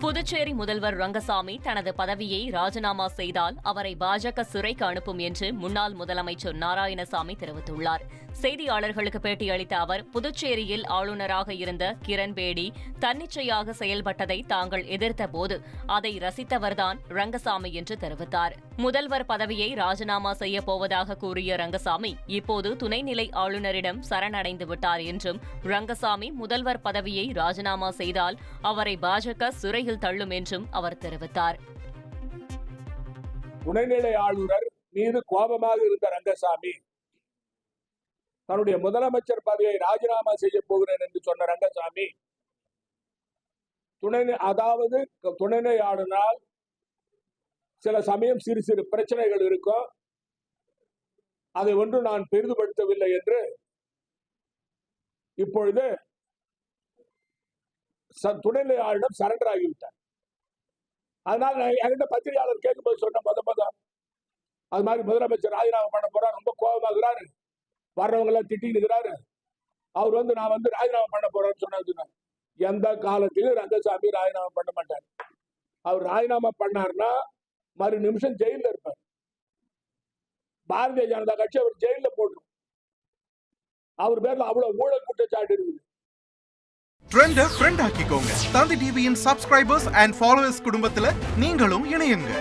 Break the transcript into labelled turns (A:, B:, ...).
A: புதுச்சேரி முதல்வர் ரங்கசாமி தனது பதவியை ராஜினாமா செய்தால் அவரை பாஜக சிறைக்கு அனுப்பும் என்று முன்னாள் முதலமைச்சர் நாராயணசாமி தெரிவித்துள்ளார். செய்தியாளர்களுக்கு பேட்டியளித்த அவர், புதுச்சேரியில் ஆளுநராக இருந்த கிரண்பேடி தன்னிச்சையாக செயல்பட்டதை தாங்கள் எதிர்த்தபோது அதை ரசித்தவர்தான் ரங்கசாமி என்று தெரிவித்தார். முதல்வர் பதவியை ராஜினாமா செய்யப் போவதாக கூறிய ரங்கசாமி இப்போது துணைநிலை ஆளுநரிடம் சரணடைந்து விட்டார் என்றும், ரங்கசாமி முதல்வர் பதவியை ராஜினாமா செய்தால் அவரை பாஜக சிறையில் தள்ளும் என்றும் அவர் தெரிவித்தார்.
B: துணைநிலை ஆளுநர் மீது கோபமாக இருந்த ரங்கசாமி தன்னுடைய முதலமைச்சர் பதவியை ராஜினாமா செய்ய போகிறேன் என்று சொன்ன ரங்கசாமி துணைநிலை ஆளுநரால் சில சமயம் சிறு சிறு பிரச்சனைகள் இருக்கும், அதை ஒன்று நான் பெரிதுபடுத்தவில்லை என்று இப்பொழுது துணைநிலை ஆளுநர் சரண்டர் ஆகிவிட்டார். அதனால என்கிட்ட பத்திரிகையாளர் கேட்கும்போது சொன்ன அது மாதிரி முதலமைச்சர் ராஜினாமா பண்ண போறார், ரொம்ப கோபமாகிறாரு, வர்றவங்க எல்லாம் திட்டிட்டு இருக்கிறாரு, அவர் நான் ராஜினாமா பண்ண போறேன்னு சொன்னார். எந்த காலத்திலும் ரங்கசாமி ராஜினாமா பண்ண மாட்டார். அவர் ராஜினாமா பண்ணார்னா மறு நிமிஷம் ஜெயில இருப்பார். பாரதிய ஜனதா கட்சி அவர் ஜெயில போட்டுரும். அவர் பேர்ல அவ்வளவு ஊழல் குற்றச்சாட்டு இருக்குது.
C: ட்ரெண்ட ஃப்ரெண்ட் ஆக்கிக்கோங்க. தந்தி டிவியின் சப்ஸ்கிரைபர்ஸ் அண்ட் ஃபாலோவர்ஸ் குடும்பத்துல நீங்களும் இணையுங்க.